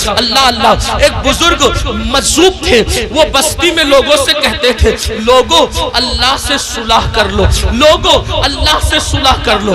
اللہ اللہ. ایک بزرگ مجذوب تھے، وہ بستی میں لوگوں سے کہتے تھے لوگوں اللہ سے صلح کر لو، لوگوں اللہ سے صلح کر لو،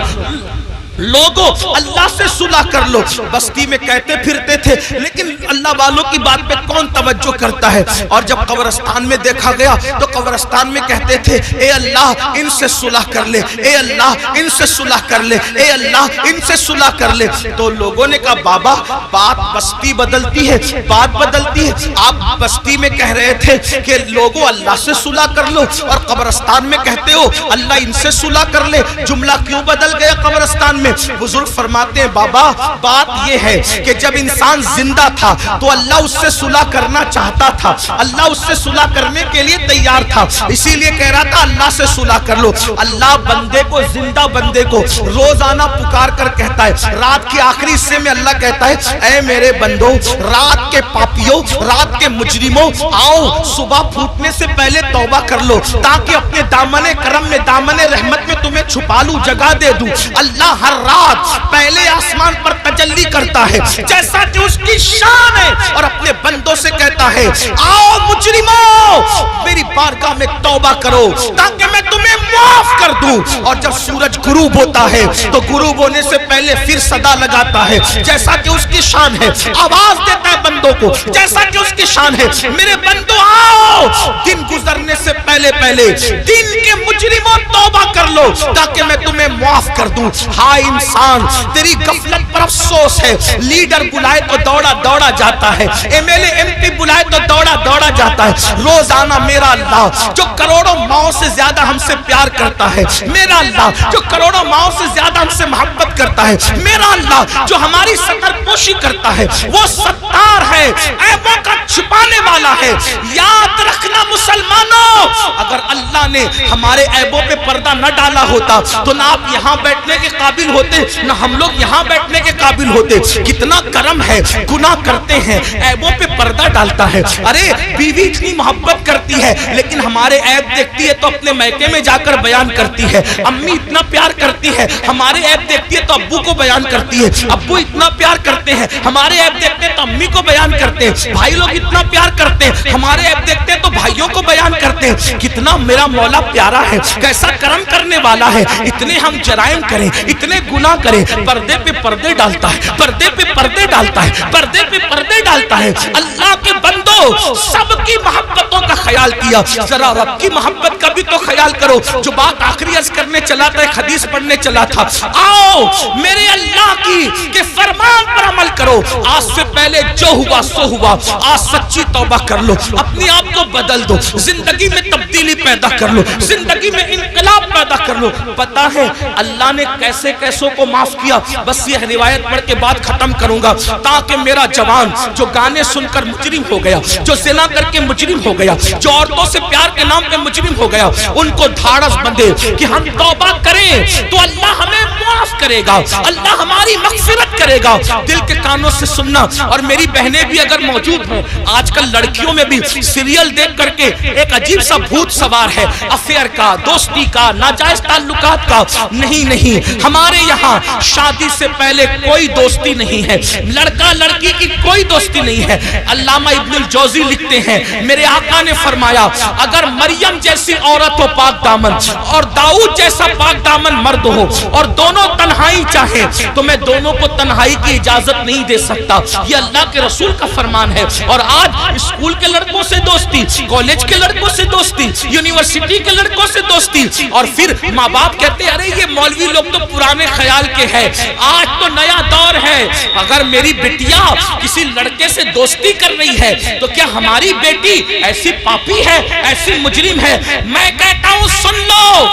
لوگوں اللہ سے صلح کر لو. بستی میں کہتے پھرتے تھے، لیکن اللہ والوں کی بات پہ کون توجہ کرتا ہے. اور جب قبرستان میں دیکھا گیا تو قبرستان میں کہتے تھے اے اللہ ان سے صلح کر لے، اے اللہ ان سے صلح کر لے، اے اللہ ان سے صلح کر لے. تو لوگوں نے کہا بابا بات بستی بدلتی ہے، بات بدلتی ہے. آپ بستی میں کہہ رہے تھے کہ لوگوں اللہ سے صلح کر لو، اور قبرستان میں کہتے ہو اللہ ان سے صلح کر لے. جملہ کیوں بدل گیا قبرستان میں؟ بزرگ فرماتے ہیں بابا بات یہ ہے کہ جب انسان زندہ تھا تو اللہ اس سے صلح کرنا چاہتا تھا، اللہ اس سے صلح کرنے کے لیے تیار تھا، اسی لیے کہہ رہا تھا اللہ سے صلح کر لو. اللہ بندے کو، زندہ بندے کو روزانہ پکار کر کہتا ہے، رات کے آخری حصے میں اللہ کہتا ہے اے میرے بندو، رات کے پاپیوں، رات کے مجرموں، آؤ صبح پھوٹنے سے پہلے توبہ کر لو تاکہ اپنے دامن کرم میں، دامن رحمت میں تمہیں چھپا لوں، جگہ دے دوں. اللہ ہر رات پہلے آسمان پر تجلی کرتا ہے جیسا کہ اس کی شان ہے، اور اپنے بندوں سے کہتا ہے آؤ مجرموں میری بارگاہ میں توبہ کرو تاکہ میں تمہیں معاف کر دوں. اور جب سورج غروب ہوتا ہے تو غروب ہونے سے پہلے پھر صدا لگاتا ہے جیسا کہ اس کی شان ہے، آواز دیتا ہے بندوں کو جیسا کہ اس کی شان ہے، میرے بندوں آؤ دن گزرنے سے پہلے پہلے دن کے مجرموں توبہ کر لو تاکہ میں تمہیں معاف کر دوں. ہائے انسان تیری غفلت پر افسوس ہے، لیڈر بلائے تو دوڑا دوڑا جاتا ہے، M L A M P بلائے تو دوڑا دوڑا جاتا ہے. روزانہ میرا اللہ جو کروڑوں ماؤں سے زیادہ ہم سے پیار کرتا ہے، میرا اللہ جو کروڑوں ماؤں سے زیادہ ہم سے محبت کرتا ہے، میرا اللہ جو ہماری ستر پوشی کرتا ہے، وہ ستار ہے، عیبوں کا چھپانے والا ہے. یاد رکھنا مسلمانوں، اگر اللہ نے ہمارے عیبوں پہ پردہ نہ ڈالا ہوتا تو نہ آپ یہاں بیٹھنے کے قابل ہوتے، نہ ہم لوگ یہاں بیٹھنے کے قابل ہوتے. کتنا کرم ہے، گناہ کرتے ہیں عیبوں پہ پردہ ڈالتا ہے. ارے بیوی اتنی محبت کرتی ہے لیکن ہمارے عیب دیکھتی ہے تو اپنے میکے میں جا کر بیان کرتی ہے. امی اتنا پیار کرتی ہے، ہمارے عیب دیکھتی ہے تو ابو کو بیان کرتی ہے. ابو اتنا پیار کرتے ہیں، ہمارے عیب دیکھتے ہیں تو امی کو بیان کرتے ہیں. بھائی لوگ اتنا پیار کرتے ہیں، ہمارے عیب دیکھتے ہیں تو بھائیوں کو بیان کرتے ہیں. کتنا میرا مولا پیارا ہے، کیسا کرم کرنے والا ہے. اتنے ہم جرائم کریں، اتنے گناہ کریں، پردے پہ پردے ڈالتا ہے، پردے پہ پردے ڈالتا ہے، پردے پہ پردے ڈالتا ہے. اللہ کے بندو سب کی محبتوں کا خیال کیا، ذرا رب کی محبت کا بھی تو خیال کرو. جو بات آخری عرض کرنے چلا تھا، ایک حدیث پڑھنے چلا تھا، آؤ میرے اللہ کی کہ فرمان پر عمل کرو. آج سے پہلے جو ہوا سو ہوا، آج سچی توبہ کر لو، اپنے آپ کو بدل دو، زندگی میں تبدیلی پیدا کر لو، زندگی میں انقلاب پیدا کر لو. پتا ہے اللہ نے کیسے کیسوں کو معاف کیا؟ بس یہ روایت پڑھ کے بات ختم کروں گا تاکہ میرا جوان جو گانے سن کر مجرم ہو گیا، جو زنا کر کے مجرم ہو گیا، جو عورتوں سے پیار کے نام پہ مجرم ہو گیا، ان کو دھاڑس بندے کہ ہم توبہ کریں تو اللہ ہمیں معاف کرے گا، اللہ ہماری مغفرت کرے گا. دل کے کانوں سے سننا. اور میری بہنیں بھی اگر موجود ہیں، آج کل لڑکیوں میں بھی سیریل دیکھ کر کے ایک عجیب سا بھوت سوار ہے، افیئر کا، دوستی کا، ناجائز تعلقات کا. نہیں نہیں، ہمارے یہاں شادی سے پہلے کوئی دوستی نہیں ہے، لڑکا لڑکی کی کوئی دوستی نہیں ہے. علامہ ابن الجوزی لکھتے ہیں میرے آقا نے فرمایا اگر مریم جیسی عورت ہو پاک دامن اور داؤد جیسا پاک دامن مرد ہو اور دونوں تنہائی چاہیں تو میں دونوں کو تنہائی کی اجازت نہیں دے سکتا. یہ اللہ کے رسول کا فرمان ہے. اور آج اسکول کے لڑکوں سے دوستی، کالج کے لڑکوں سے دوستی، یونیورسٹی کے لڑکوں سے دوستی، اور پھر ماں باپ کہتے ہیں ارے یہ مولوی لوگ تو پرانے خیال کے ہیں، آج تو نیا دور ہے. اگر میری بیٹیاں کسی لڑکے سے دوستی کر رہی ہے تو کیا ہماری بیٹی ایسی پاپی ہے، ایسی مجرم ہے؟ میں کہتا ہوں سن لو،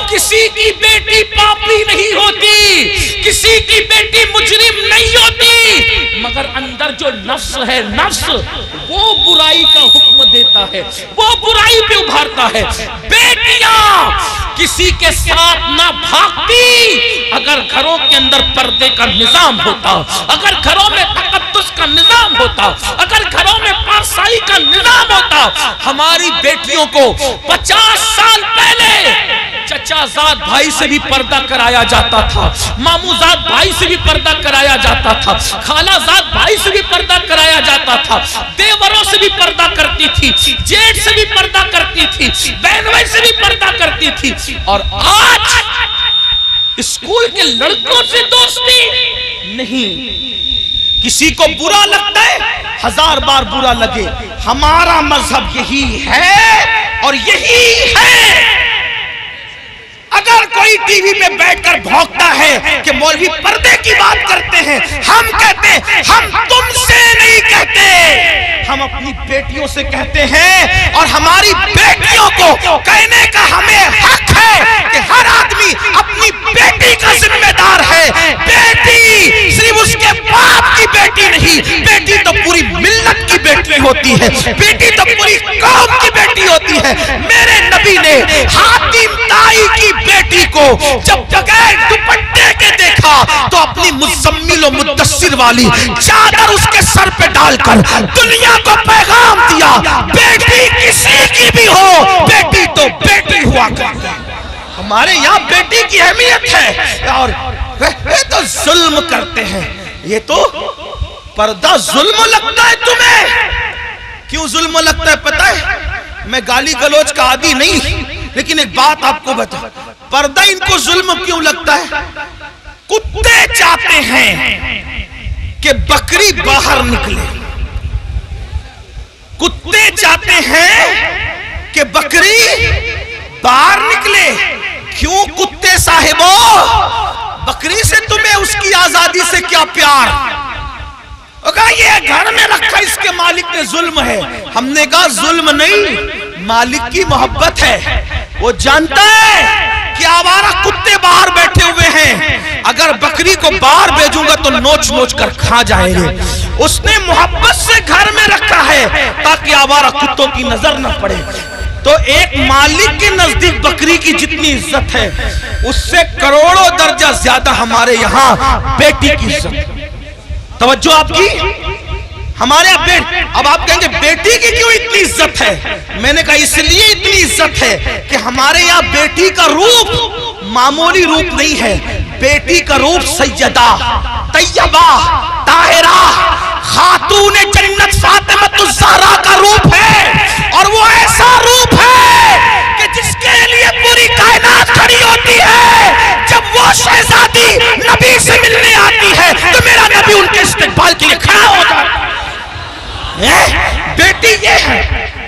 کسی کی بیٹی پاپی نہیں ہوتی، کسی کی بیٹی مجرم نہیں ہوتی، مگر اندر جو نفس ہے، نفس وہ برائی کا حکم دیتا ہے، وہ برائی پہ ابھارتا ہے. بیٹیاں کسی کے ساتھ نہ بھاگتی اگر گھروں کے اندر پردے کا نظام ہوتا، اگر گھروں میں تقدس کا نظام ہوتا، اگر گھروں میں پارسائی کا نظام ہوتا. ہماری بیٹیوں کو 50 سال پہلے چچا زاد بھائی سے بھی پردہ کرایا جاتا تھا، مامو زاد بھائی سے بھی پردہ کرایا جاتا تھا، خالہ زاد بھائی سے بھی پردہ کرایا جاتا جاتا تھا، دیوروں سے بھی پردہ کرتی تھی، جیٹ سے بھی پردہ کرتی تھی، بہن بھائی سے بھی پردہ کرتی تھی. اور آج اسکول کے لڑکوں سے دوستی نہیں. کسی کو برا لگتا ہے، ہزار بار برا لگے، ہمارا مذہب یہی ہے اور یہی ہے. اگر کوئی ٹی وی پہ بیٹھ کر بھونکتا ہے کہ مولوی پردے کی بات کرتے ہیں، ہم کہتے ہیں ہم تم سے نہیں کہتے، ہم اپنی بیٹیوں سے کہتے ہیں. اور ہماری بیٹیوں کو کہنے کا ہمیں حق ہے کہ ہر آدمی اپنی بیٹی کا ذمہ دار ہے. بیٹی صرف اس کے باپ کی بیٹی نہیں، بیٹی تو پوری ملت کی بیٹی ہوتی ہے، بیٹی تو پوری قوم کی بیٹی ہوتی ہے. میرے نبی نے حاتم طائی کی بیٹی کو جب بغیر دوپٹے کے دیکھا تو اپنی مزمل و مدثر والی چادر اس کے سر پہ ڈال کر دنیا کو پیغام دیا، بیٹی کسی کی بھی ہو، بیٹی تو بیٹی ہوا کرتی. ہمارے یہاں بیٹی کی اہمیت ہے. اور یہ تو ظلم کرتے ہیں. یہ تو پردہ ظلم لگتا ہے تمہیں. کیوں ظلم لگتا ہے پتہ ہے؟ میں گالی گلوچ کا عادی نہیں، لیکن ایک بات آپ کو بتا، پردہ ان کو ظلم کیوں لگتا ہے؟ کتے چاہتے ہیں کہ بکری باہر نکلے، کتے چاہتے ہیں کہ بکری باہر نکلے. کیوں کتے صاحبوں؟ بکری سے تمہیں اس کی آزادی سے کیا پیار؟ کہا یہ گھر میں رکھا اس کے مالک نے ظلم ہے. ہم نے کہا ظلم نہیں، مالک کی محبت ہے. وہ جانتا ہے کہ آوارہ کتے باہر بیٹھے ہوئے ہیں، اگر بکری کو باہر بھیجوں گا تو نوچ نوچ کر کھا جائیں گے. اس نے محبت سے گھر میں رکھا ہے تاکہ آوارہ کتوں کی نظر نہ پڑے. تو ایک مالک کے نزدیک بکری کی جتنی عزت ہے اس سے کروڑوں درجہ زیادہ ہمارے یہاں بیٹی کی عزت. توجہ آپ کی. ہمارے یہاں اب آپ کہیں گے بیٹی کی کیوں اتنی عزت ہے؟ میں نے کہا اس لیے اتنی عزت ہے کہ ہمارے یہاں بیٹی کا روپ معمولی روپ نہیں ہے. بیٹی کا روپ سیدہ طیبہ طاہرہ خاتون جنت فاطمۃ الزہرا کا روپ ہے. اور وہ ایسا روپ ہے کہ جس کے لیے پوری کائنات کھڑی ہوتی ہے. جب وہ شہزادی نبی سے ملنے آتی ہے تو میرا نبی ان کے استقبال کے لیے کھڑا ہوتا ہے. بیٹی یہ ہے.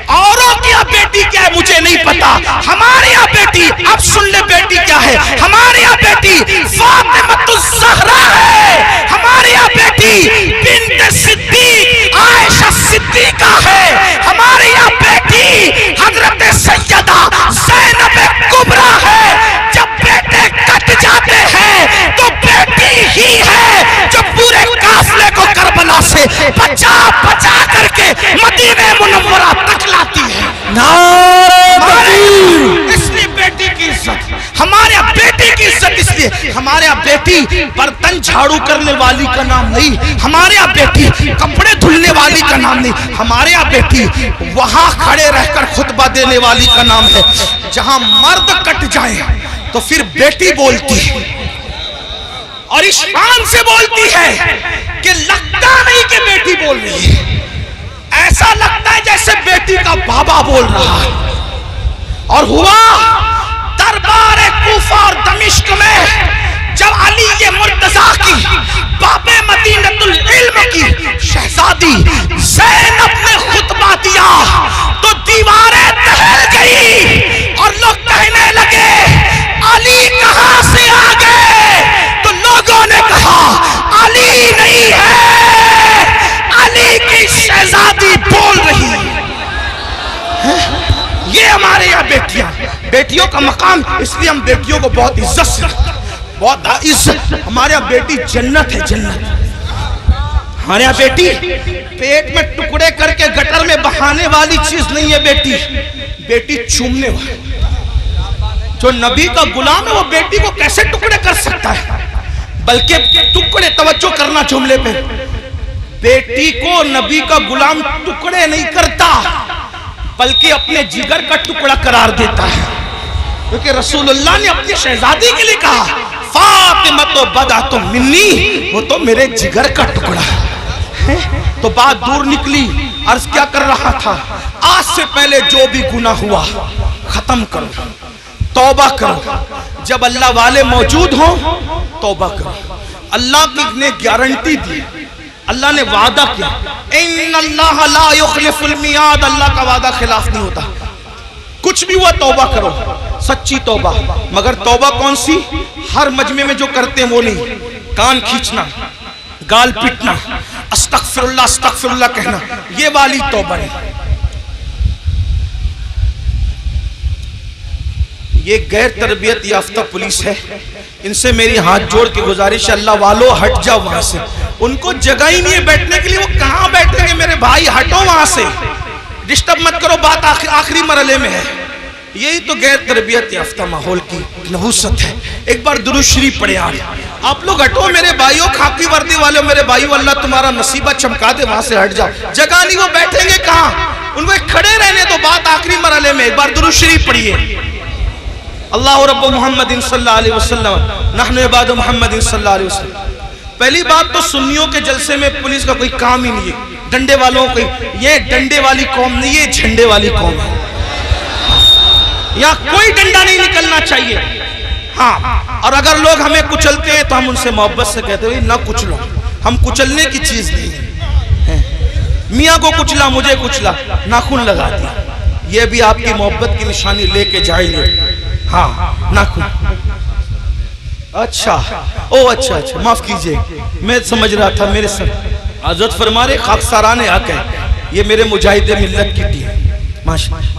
اوروں کی یہاں بیٹی کیا ہے مجھے نہیں پتا. ہمارے یہاں بیٹی، اب سن لے بیٹی کیا ہے. ہمارے یہاں بیٹی فاطمۃ الزہرا ہے. ہمارے یہاں بیٹی بنت صدیق عائشہ صدیقہ ہے. ہمارے یہاں بیٹی حضرت سیدہ زینب کبریٰ ہے. جب بیٹے کٹ جاتے ہیں تو بیٹی ہی ہے جو پورے قافلے کو کربلا سے بچا بچا کر کے مدینہ منورہ تک لاتی ہے. نعرہ تکبیر. اس لیے بیٹی کی عزت، ہمارے یہاں بیٹی کی عزت اس لیے. ہمارے یہاں بیٹی برتن جھاڑو کرنے والی کا نام نہیں، ہمارے یہاں بیٹی کپڑے دھلنے والی کا نام نہیں. ہمارے یہاں بیٹی وہاں کھڑے رہ کر خطبہ دینے والی کا نام ہے. جہاں مرد کٹ جائے تو پھر بیٹی بولتی ہے اور اس شان سے بولتی ہے کہ لگتا نہیں کہ بیٹی بول رہی ہے، ایسا لگتا ہے جیسے بیٹی کا بابا بول رہا ہے. اور ہوا دربار کوفہ اور دمشق میں جب علی مرتضیٰ کی باب مدینۃ العلم کی شہزادی زینب نے خطبہ دیا تو دیواریں دہل گئی اور لوگ کہنے لگے علی کہاں سے آ گئے؟ تو لوگوں نے کہا علی نہیں ہے، علی کی شہزادی بول رہی ہے. یہ ہمارے یہاں بیٹیاں، بیٹیوں کا مقام، اس لیے ہم بیٹیوں کو بہت عزت سے، بہت عزت. ہمارے یہاں بیٹی جنت ہے، جنت. ہمارے یہاں بیٹی پیٹ میں ٹکڑے کر کے گٹر میں بہانے والی چیز نہیں ہے. بیٹی چومنے والی. جو نبی کا غلام ہے وہ بیٹی کو کیسے ٹکڑے کر سکتا ہے؟ بلکہ ٹکڑے، توجہ کرنا جملے پہ، بیٹی کو نبی کا غلام ٹکڑے نہیں کرتا بلکہ اپنے جگر کا ٹکڑا قرار دیتا ہے. کیونکہ رسول اللہ نے اپنی شہزادی کے لیے کہا فاطمہ تو بدا تو منی، وہ تو میرے جگر کا ٹکڑا ہے. تو بات دور نکلی. عرض کیا کر رہا تھا؟ آج سے پہلے جو بھی گناہ ہوا ختم کرو, توبہ کرو. جب اللہ والے موجود ہوں توبہ کرو. اللہ نے گارنٹی دی, اللہ نے وعدہ کیا, ان اللہ لا یخلف المیعاد, اللہ کا وعدہ خلاف نہیں ہوتا. کچھ بھی ہوا توبہ کرو, سچی توبہ. مگر توبہ کون سی؟ ہر مجمع میں جو کرتے ہیں وہ نہیں. کان کھینچنا, گال پٹنا, استغفر اللہ کہنا, یہ والی توبہ نہیں. یہ غیر تربیت یافتہ پولیس ہے, ان سے میری ہاتھ جوڑ کے گزارش ہے, اللہ والو ہٹ جاؤ وہاں سے. ان کو جگہ ہی نہیں ہے بیٹھنے کے لیے, وہ کہاں بیٹھیں گے میرے بھائی؟ ہٹو وہاں سے, ڈسٹرب مت کرو, بات آخری مرحلے میں ہے. یہی تو غیر تربیت یافتہ ماحول کی نحوست ہے. ایک بار درود شریف پڑھے. آپ لوگ ہٹو میرے بھائیوں, خاکی وردی والے میرے بھائیوں, اللہ تمہارا نصیبہ چمکا دے, وہاں سے ہٹ جاؤ. جگہ نہیں, وہ بیٹھیں گے کہاں؟ ان کو کھڑے رہنے تو, بات آخری مرحلے میں. ایک بار درود شریف پڑھیے. اللہ رب محمد صلی اللہ علیہ وسلم, نحن عباد محمد صلی اللہ علیہ وسلم. پہلی بات تو سنیوں کے جلسے میں پولیس کا کوئی کام ہی نہیں ہے. ڈنڈے والوں کو, یہ ڈنڈے والی قوم نہیں, یہ جھنڈے والی قوم ہے. یہاں کوئی ڈنڈا نہیں نکلنا چاہیے. ہاں, اور اگر لوگ ہمیں کچلتے ہیں تو ہم ان سے محبت سے کہتے ہیں نہ کچلو, ہم کچلنے کی چیز نہیں. میاں کو کچلا, مجھے کچلا, ناخن لگا دیا, یہ بھی آپ کی محبت کی نشانی لے کے جائیں گے. ہاں ناخن. اچھا اچھا معاف کیجئے, میں سمجھ رہا تھا میرے سر. حضرت فرما رہے خاکساران حق ہے, یہ میرے مجاہد ملت کی ٹیم.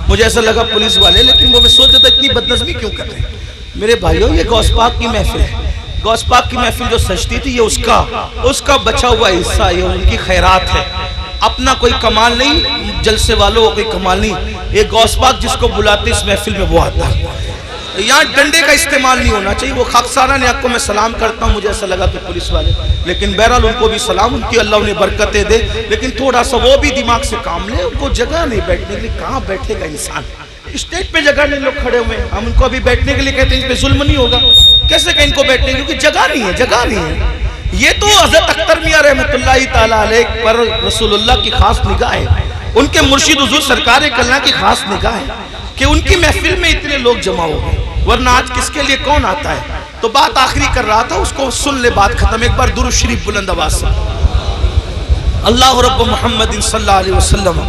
مجھے ایسا لگا پولیس والے, لیکن وہ میں سوچا تھا اتنی بدنظمی کیوں کر رہے ہیں. میرے بھائیوں, یہ غوث پاک کی محفل ہے. غوث پاک کی محفل جو سجتی تھی, یہ اس کا بچا ہوا حصہ, یہ ان کی خیرات ہے. اپنا کوئی کمال نہیں, جلسے والوں کوئی کمال نہیں. یہ غوث پاک جس کو بلاتے اس محفل میں وہ آتا ہے. یہاں ڈنڈے کا استعمال نہیں ہونا چاہیے. وہ خاکساران حق کو میں سلام کرتا ہوں, مجھے ایسا لگا کہ پولیس والے, لیکن بہرحال ان کو بھی سلام, ان کی اللہ انہیں برکتیں دے. لیکن تھوڑا سا وہ بھی دماغ سے کام لے. ان کو جگہ نہیں بیٹھنے کے لیے, کہاں بیٹھے گا انسان؟ اسٹیج پہ جگہ نہیں, لوگ کھڑے ہوئے ہیں, ہم ان کو ابھی بیٹھنے کے لیے کہتے ہیں, اس پہ ظلم نہیں ہوگا. کیسے کہ ان کو بیٹھنے, کیونکہ جگہ نہیں ہے, جگہ نہیں ہے. یہ تو حضرت اختر میاں رحمۃ اللہ تعالیٰ علیہ پر رسول اللہ کی خاص نگاہ ہے, ان کے مرشد حضور سرکار کلہ کی خاص نگاہ ہے کہ ان کی محفل میں اتنے لوگ جمع ہو گئے. ورنہ آج کس کے لیے کون آتا ہے؟ تو بات آخری کر رہا تھا, اس کو سن لے, بات ختم. ایک بار درود شریف بلند آواز سے. اللہ رب محمد صلی اللہ علیہ وسلم,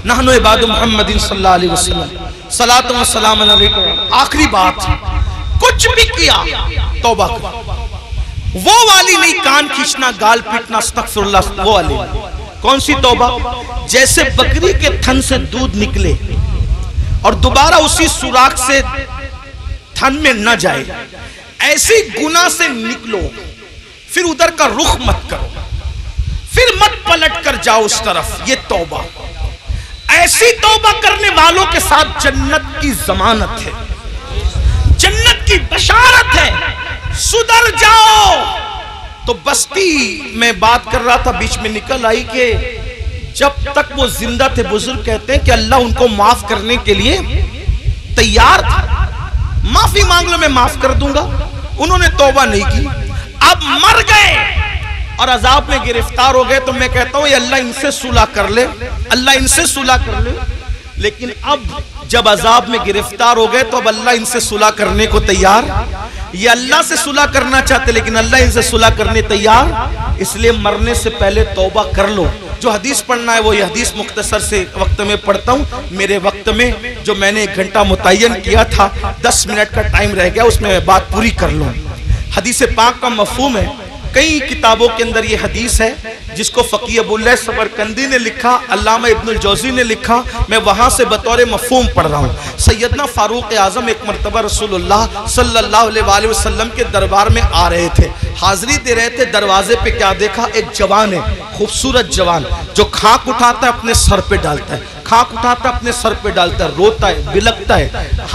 نحن عباد محمد صلی اللہ علیہ وسلم, صلاۃ و سلام علیکم. آخری بات, کچھ بھی کیا توبہ کر. وہ والی نہیں, کان کھینچنا, گال پیٹنا, استغفر اللہ, وہ والی. کون سی توبہ؟ جیسے بکری کے تھن سے دودھ نکلے اور دوبارہ اسی سوراخ سے تھن میں نہ جائے, ایسی گناہ سے نکلو, پھر ادھر کا رخ مت کرو, پھر مت پلٹ کر جاؤ اس طرف. یہ توبہ, ایسی توبہ کرنے والوں کے ساتھ جنت کی ضمانت ہے, جنت کی بشارت ہے. سدھر جاؤ. تو بستی میں بات کر رہا تھا, بیچ میں نکل آئی کہ جب تک وہ زندہ تھے, بزرگ کہتے ہیں کہ اللہ ان کو معاف کرنے کے لیے تیار تھا. معافی مانگ لو, میں معاف کر دوں گا. انہوں نے توبہ نہیں کی, اب مر گئے اور عذاب میں گرفتار ہو گئے. تو میں کہتا ہوں یہ اللہ ان سے صلح کر لے, اللہ ان سے صلح کر لے. لیکن اب جب عذاب میں گرفتار ہو گئے تو اب اللہ ان سے صلح کرنے کو تیار. یہ اللہ سے صلح کرنا چاہتے, لیکن اللہ ان سے صلح کرنے تیار. اس لیے مرنے سے پہلے توبہ کر لو. جو حدیث پڑھنا ہے وہ یہ حدیث مختصر سے وقت میں پڑھتا ہوں. میرے وقت میں جو میں نے 1 گھنٹہ متعین کیا تھا, 10 منٹ کا ٹائم رہ گیا, اس میں بات پوری کر لوں. حدیث پاک کا مفہوم ہے, کئی کتابوں کے اندر یہ حدیث ہے جس کو فقیہ ابو اللہ سمرقندی نے لکھا, علامہ ابن الجوزی نے لکھا. میں وہاں سے بطور مفہوم پڑھ رہا ہوں. سیدنا فاروق اعظم ایک مرتبہ رسول اللہ صلی اللہ علیہ وسلم کے دربار میں آ رہے تھے, حاضری دے رہے تھے. دروازے پہ کیا دیکھا؟ ایک جوان ہے, خوبصورت جوان, جو خاک اٹھاتا ہے اپنے سر پہ ڈالتا ہے, خاک اٹھاتا ہے اپنے سر پہ ڈالتا ہے, روتا ہے, بلکتا ہے,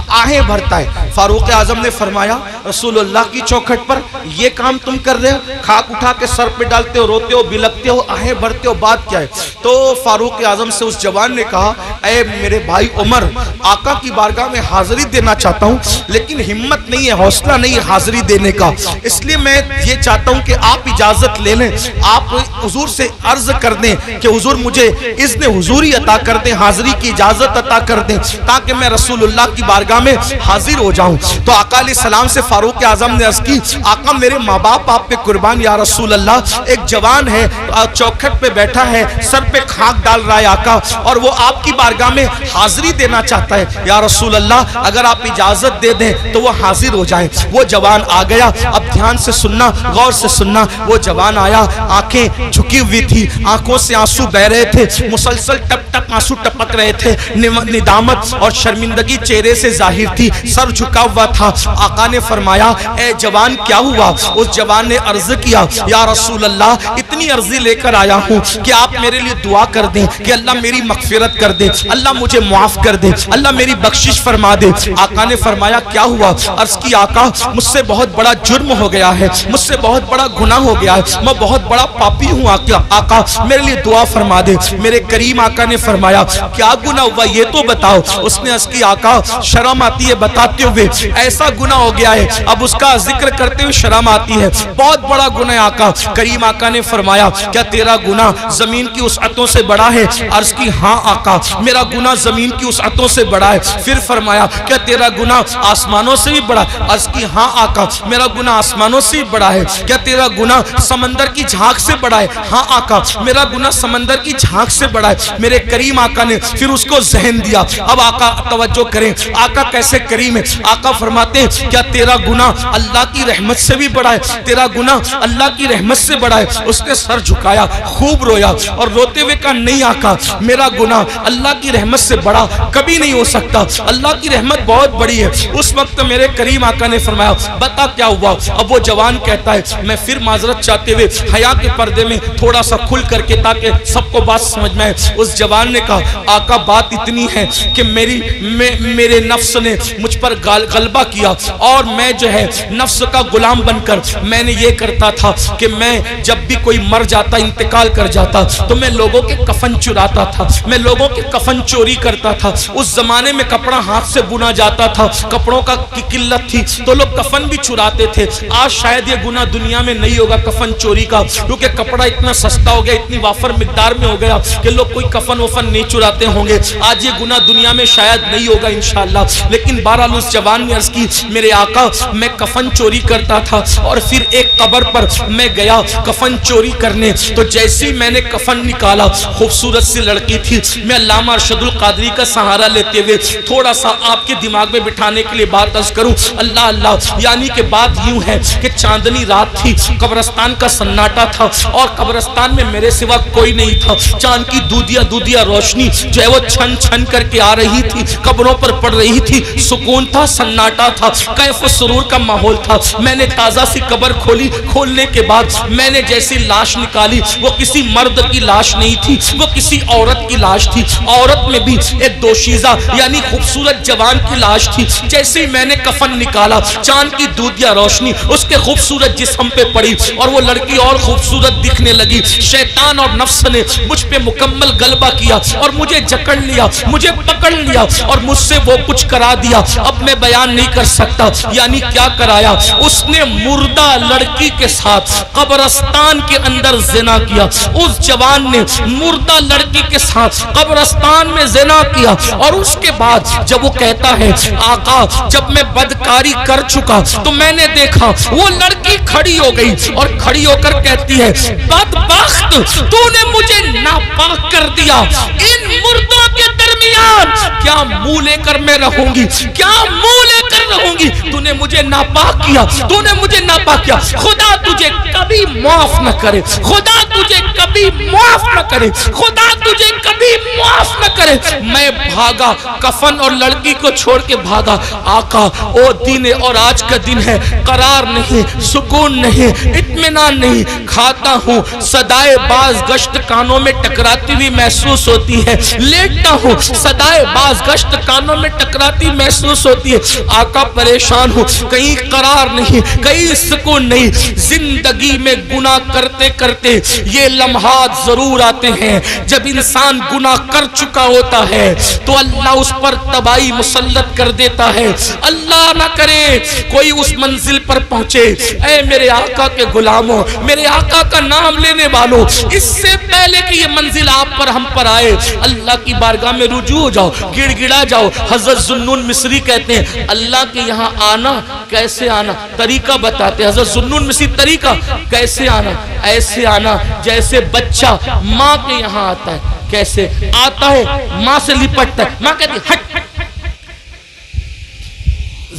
آہیں بھرتا ہے. فاروق اعظم نے فرمایا رسول اللہ کی چوکھٹ پر یہ کام تم کر رہے ہو, خاک اٹھا کے سر پہ ڈالتے ہو, روتے ہو, بلکتے ہو, آہیں بھرتے ہو, بات کیا ہے؟ تو فاروق اعظم سے اس جوان نے کہا اے میرے بھائی عمر، آقا کی بارگاہ میں حاضری دینا چاہتا ہوں لیکن ہمت نہیں ہے، حوصلہ نہیں ہے حاضری دینے کا، اس لیے میں یہ چاہتا ہوں کہ آپ اجازت لے لیں، آپ حضور سے عرض کر دیں کہ حضور مجھے اذن حضوری عطا کر دیں، حاضری کی اجازت عطا کر دیں تاکہ میں رسول اللہ کی بارگاہ میں حاضر ہو جاؤں۔ تو آقا علیہ السلام سے فاروق اعظم نے عرض کی، آقا میرے ماں باپ آپ پہ قربان یا رسول اللہ، ایک جوان ہے چوکھٹ پہ بیٹھا ہے، سر پہ خاک ڈال رہا ہے آقا، اور وہ آپ کی بارگاہ میں حاضری دینا چاہتا ہے، یا رسول اللہ اگر آپ اجازت دے دیں تو وہ حاضر ہو جائیں۔ وہ جوان آ گیا، اب دھیان سے سننا، غور سے سننا، وہ جوان آیا، آنکھیں جھکی ہوئی تھی، آنکھوں سے آنسو بہ رہے تھے، مسلسل ٹپ ٹپ آنسو ٹپک رہے تھے، ندامت اور شرمندگی چہرے سے ظاہر تھی، سر جھکا ہوا تھا۔ آقا نے فرمایا اے جوان کیا ہوا؟ اس جوان نے عرض کیا یا رسول اللہ اتنی عرضی لے کر آیا ہوں کہ آپ میرے لیے دعا کر دیں کہ اللہ میری مغفرت کر دے، اللہ مجھے معاف کر دے، اللہ میری بخشش فرما دے۔ آقا نے فرمایا کیا ہوا؟ عرض کی آقا مجھ سے بہت بڑا جرم ہو گیا ہے، مجھ سے بہت بڑا گناہ ہو گیا ہے، میں بہت بڑا پاپی ہوں آقا میرے لیے دعا فرما دے۔ میرے کریم آقا نے فرمایا کیا گناہ ہوا یہ تو بتاؤ۔ اس نے عرض کی آقا شرم آتی ہے بتاتے ہوئے، ایسا گناہ ہو گیا ہے اب اس کا ذکر کرتے ہوئے شرم آتی ہے، بہت بڑا گناہ ہے آقا۔ کریم آقا نے فرمایا کیا تیرا گناہ زمین کی وسعتوں سے بڑا ہے؟ عرض کی ہاں آقا میرا گناہ زمین کی وسعتوں سے بڑا ہے۔ پھر فرمایا کیا تیرا گناہ آسمانوں سے بھی بڑا؟ عرض کی ہاں آقا میرا گناہ آسمانوں سے بھی بڑا ہے۔ کیا تیرا گناہ سمندر کی جھانک سے بڑا ہے؟ ہاں آقا میرا گناہ سمندر کی جھانک سے بڑا ہے۔ میرے کریم آقا نے پھر اس کو ذہن دیا۔ اب آقا توجہ کریں، آقا کیسے کریم ہے۔ آقا فرماتے ہیں کیا تیرا گناہ اللہ کی رحمت سے بھی بڑا ہے؟ تیرا گناہ اللہ کی رحمت سے بڑا ہے۔ اس نے سر جھکایا، خوب رویا اور روتے ہوئے کہا نہیں آقا میرا گناہ اللہ کی رحمت سے بڑا کبھی نہیں ہو سکتا، اللہ کی رحمت بہت بڑی ہے۔ اس وقت میرے کریم آقا نے فرمایا بتا کیا ہوا؟ اب وہ جوان کہتا ہے میں پھر معذرت چاہتے ہوئے حیا کے پردے میں تھوڑا سا کھل کر کے تاکہ سب کو بات سمجھ میں آئے۔ اس جوان نے کہا آقا بات اتنی ہے کہ میرے نفس نے مجھ پر غلبہ کیا اور میں جو ہے نفس کا غلام بن کر میں نے یہ کرتا تھا کہ میں جب بھی کوئی مر جاتا انتقال کر جاتا تو میں لوگوں کے کفن چراتا تھا، میں لوگوں کے کفن چوری کرتا تھا۔ اس زمانے میں کپڑا ہاتھ سے بنا جاتا تھا، کپڑوں کا قلت تھی تو لوگ کفن بھی چراتے تھے۔ آج شاید یہ گناہ دنیا میں نہیں ہوگا کفن چوری کا، کیونکہ کپڑا اتنا سستا ہو گیا، اتنی وافر مقدار میں ہو گیا کہ لوگ کوئی کفن وفن نہیں چراتے ہوں گے۔ آج یہ گناہ دنیا میں شاید نہیں ہوگا انشاءاللہ، لیکن بہرحال اس جوان نے عرض کی میرے آقا میں کفن چوری کرتا تھا اور پھر ایک قبر پر میں گیا کفن چوری کرنے، تو جیسے میں نے کفن نکالا خوبصورت سی لڑکی تھی۔ میں علامہ ارشد القادری کا سہارا لیتے ہوئے تھوڑا سا آپ کے دماغ میں بٹھانے کے لیے بات عرض کروں، اللہ اللہ، یعنی کہ بات یوں ہے کہ چاندنی رات تھی، قبرستان کا سناٹا تھا اور قبرستان میں میرے سوا کوئی نہیں تھا۔ چاند کی دودیا دودیا روشنی جو ہے وہ چھن چھن کر کے آ رہی تھی، قبروں پر پڑ رہی تھی، سکون تھا، سناٹا تھا، کیف و سرور کا ماحول تھا۔ میں نے تازہ سی قبر کھولی، کھولنے کے بعد میں نے جیسی لاش نکالی وہ کسی مرد کی لاش نہیں تھی، وہ کسی عورت کی لاش تھی۔ عورت میں بھی ایک دوشیزہ یعنی خوبصورت جوان کی لاش تھی۔ جیسے میں نے کفن نکالا چاند کی دودیا روشنی اس کے خوبصورت جسم پہ پڑی اور وہ لڑکی اور خوبصورت دکھنے لگی۔ شیطان اور نفس نے مجھ پہ مکمل غلبہ کیا اور مجھے جکڑ لیا، مجھے پکڑ لیا اور مجھ سے وہ کچھ کرا دیا اب میں بیان نہیں کر سکتا۔ یعنی کیا کرایا؟ اس نے مردہ لڑکی کے ساتھ قبرستان کے اندر زنا کیا۔ اس جوان نے مردہ لڑکی کے ساتھ قبرستان میں زنا کیا اور اس کے بعد جب وہ کہتا ہے آقا جب میں بدکاری کر چکا تو میں نے دیکھا وہ لڑکی کھڑی ہو گئی اور کھڑی ہو کر کہتی ہے بدبخت تو نے مجھے ناپاک کر دیا، ان مردوں کے درمیان کیا منہ لے کر میں رہوں گی، کیا منہ لے کر رہوں گی؟ تو نے مجھے ناپاک کیا، تو نے مجھے ناپاک کیا، خدا تجھے کبھی معاف نہ کرے، خدا تجھے کبھی معاف نہ کرے، خدا تجھے کبھی معاف نہ کرے۔ میں بھاگا، کفن اور لڑکی کو چھوڑ کے بھاگا۔ آقا او دن اور آج کا دن ہے، قرار نہیں، سکون نہیں، اطمینان نہیں، کھاتا ہوں صدائے باز گشت کانوں میں ٹکراتی ہوئی محسوس ہوتی ہے، لیٹتا ہوں صدائے باز گشت کانوں میں ٹکراتی محسوس ہوتی ہے۔ آقا پریشان ہوں، کہیں قرار نہیں، کہیں سکون نہیں۔ زندگی میں گناہ کرتے کرتے یہ لمحات ضرور آتے ہیں جب انسان گناہ کر چکا ہوتا ہے تو اللہ اس پر تباہی مسلط کر دیتا ہے۔ اللہ نہ کرے کوئی اس منزل پر پہنچے۔ اے میرے آقا کے غلاموں، میرے آقا کا نام لینے والوں، اس سے پہلے کہ یہ منزل آپ پر ہم پر آئے، اللہ کی بارگاہ میں رجوع ہو جاؤ، گڑ گڑا جاؤ۔ حضرت ذوالنون مصری کہتے ہیں اللہ کے یہاں آنا کیسے آنا، طریقہ بتاتے ہیں حضرت ذوالنون مصری، طریقہ کیسے آنا، ایسے آنا جیسے بچہ ماں کے یہاں آتا ہے۔ کیسے آتا ہے؟ ماں سے لپٹتا ہے، ماں کہتی ہے ہٹ۔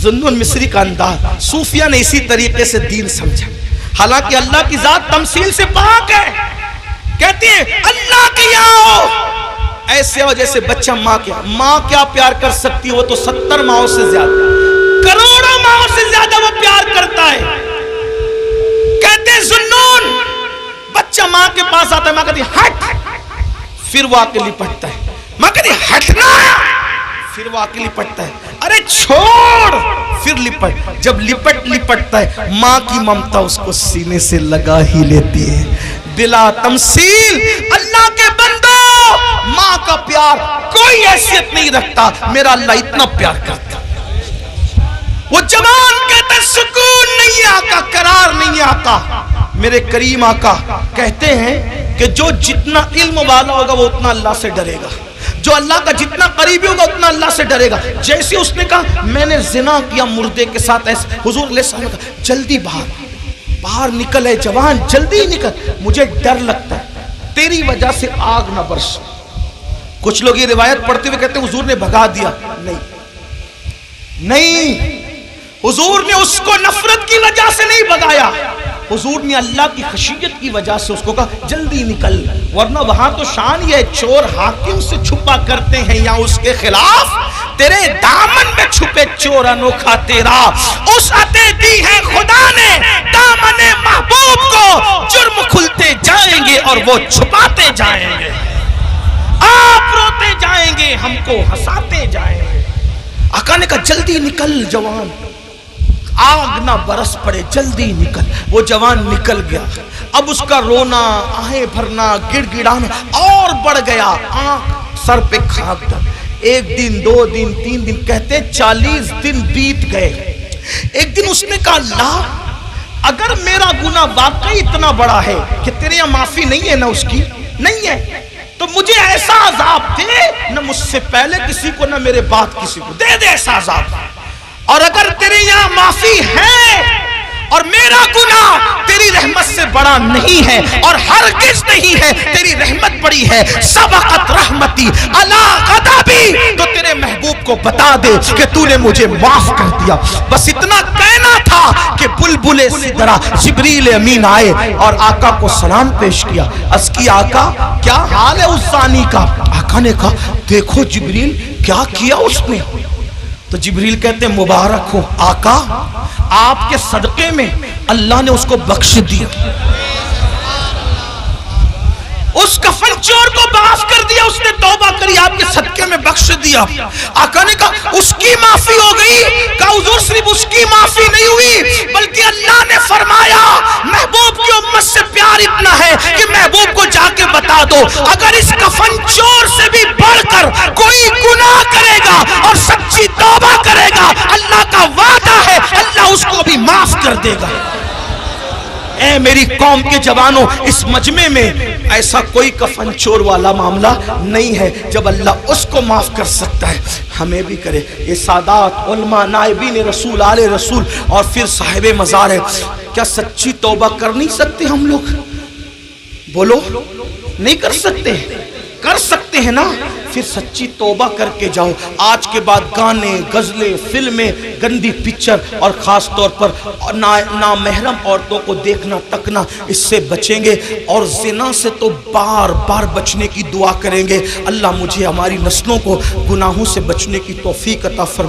ذوالنون مصری کا انداز، صوفیہ نے اسی طریقے سے دین سمجھا، حالانکہ اللہ کی ذات تمثیل سے پاک ہے۔ کہتے ہیں اللہ کے یہاں ہو ایسے ہو جیسے بچہ ماں کے یہاں۔ ماں کیا پیار کر سکتی ہے؟ وہ تو 70 ماؤں سے زیادہ، کروڑوں ماؤں سے زیادہ وہ پیار کرتا ہے۔ کہتے ہیں ذوالنون، بچہ ماں کے پاس آتا ہے، ماں کہتی ہے ہٹ، پھر وہ آکے لپٹتا ہے، ماں کہتی ہے ہٹنا، پھر وہ آکے لپٹتا ہے، ارے چھوڑ، پھر لپٹ۔ جب لپٹتا ہے ماں کی ممتا اس کو سینے سے لگا ہی لیتی ہے۔ بلا تمثیل اللہ کے بندو، ماں کا پیار کوئی حیثیت نہیں رکھتا، میرا اللہ اتنا پیار کرتا۔ وہ جوان کہتا ہے سکون نہیں آقا، قرار نہیں آقا۔ میرے کریم آقا کہتے ہیں کہ جو جتنا علم والا ہوگا وہ اتنا اللہ سے ڈرے گا، جو اللہ کا جتنا قریبی ہوگا اتنا اللہ سے ڈرے گا۔ جیسے اس نے کہا میں نے زنا کیا مردے کے ساتھ، ایسے حضور علیہ السلام نے کہا جلدی باہر نکل، ہے جوان جلدی نکل، مجھے ڈر لگتا ہے تیری وجہ سے آگ نہ برس۔ کچھ لوگ یہ روایت پڑھتے ہوئے کہتے ہیں حضور نے بھگا دیا، نہیں، حضور نے اس کو نفرت کی وجہ سے نہیں بھگایا، حضور نے اللہ کی خشیت کی وجہ سے اس کو کہا جلدی نکل، ورنہ وہاں تو شان یہ چور حاکم سے چھپا کرتے ہیں یا اس کے خلاف، تیرے دامن میں چھپے چور انوکھا تیرا، اس عطے دی ہے خدا نے دامن محبوب کو، جرم کھلتے جائیں گے اور وہ چھپاتے جائیں گے، آپ روتے جائیں گے ہم کو ہنساتے جائیں گے۔ آقا نے کہا جلدی نکل جوان، آگ نہ برس پڑے، جلدی نکل۔ وہ جوان نکل گیا، اب اس کا رونا، آہیں بھرنا، گڑ گڑانا اور بڑھ گیا، آنکھ سر پہ خاک ڈال۔ 1 دن 2 دن 3 دن، کہتے 40 دن بیت گئے۔ ایک دن اس نے کہا اللہ اگر میرا گناہ واقعی اتنا بڑا ہے کہ تیرے یہاں معافی نہیں ہے نہ اس کی نہیں ہے، تو مجھے ایسا عذاب دے، نہ مجھ سے پہلے کسی کو نہ میرے بعد کسی کو، دے ایسا عذاب۔ اور اگر تیرے یہاں معافی ہے اور میرا گناہ تیری رحمت سے بڑا نہیں ہے اور ہرگز نہیں ہے، تیری رحمت بڑی ہے، سبقت رحمتی علی غضبی، تو تیرے محبوب کو بتا دے کہ تو نے مجھے معاف کر دیا۔ بس اتنا کہنا تھا کہ بلبلے سدرا جبریل امین آئے اور آقا کو سلام پیش کیا، عرض کی آقا کیا حال ہے اس زانی کا؟ آقا نے کہا دیکھو جبریل کیا کیا اس نے۔ تو جبریل کہتے ہیں مبارک ہو آقا، آپ کے صدقے میں اللہ نے اس کو بخش دیا، اس کفن چور کو معاف کر دیا، اس نے توبہ کری، آپ کے صدقے میں بخش دیا۔ آقا نے کہا اس کی معافی ہو گئی؟ کہا حضور صرف اس کی معافی نہیں ہوئی بلکہ اللہ نے فرمایا محبوب کی امت سے پیار اتنا ہے کہ محبوب کو جا کے بتا دو اگر اس کفن چور سے بھی بڑھ کر کوئی گناہ کرے گا اور سچی توبہ کرے گا، اللہ کا وعدہ ہے اللہ اس کو بھی معاف کر دے گا۔ اے میری قوم کے جوانوں، اس مجمع میں ایسا کوئی کفن چور والا معاملہ نہیں ہے، جب اللہ اس کو معاف کر سکتا ہے ہمیں بھی کرے۔ یہ سادات علماء نائبین رسول آل رسول اور پھر صاحب مزار ہے، کیا سچی توبہ کر نہیں سکتے ہم لوگ؟ بولو نہیں کر سکتے؟ کر سکتے ہیں نا؟ پھر سچی توبہ کر کے جاؤ۔ آج کے بعد گانے، غزلیں، فلمیں، گندی پکچر اور خاص طور پر نامحرم عورتوں کو دیکھنا تکنا، اس سے بچیں گے، اور زنا سے تو بار بار بچنے کی دعا کریں گے۔ اللہ مجھے ہماری نسلوں کو گناہوں سے بچنے کی توفیق عطا فرمائے۔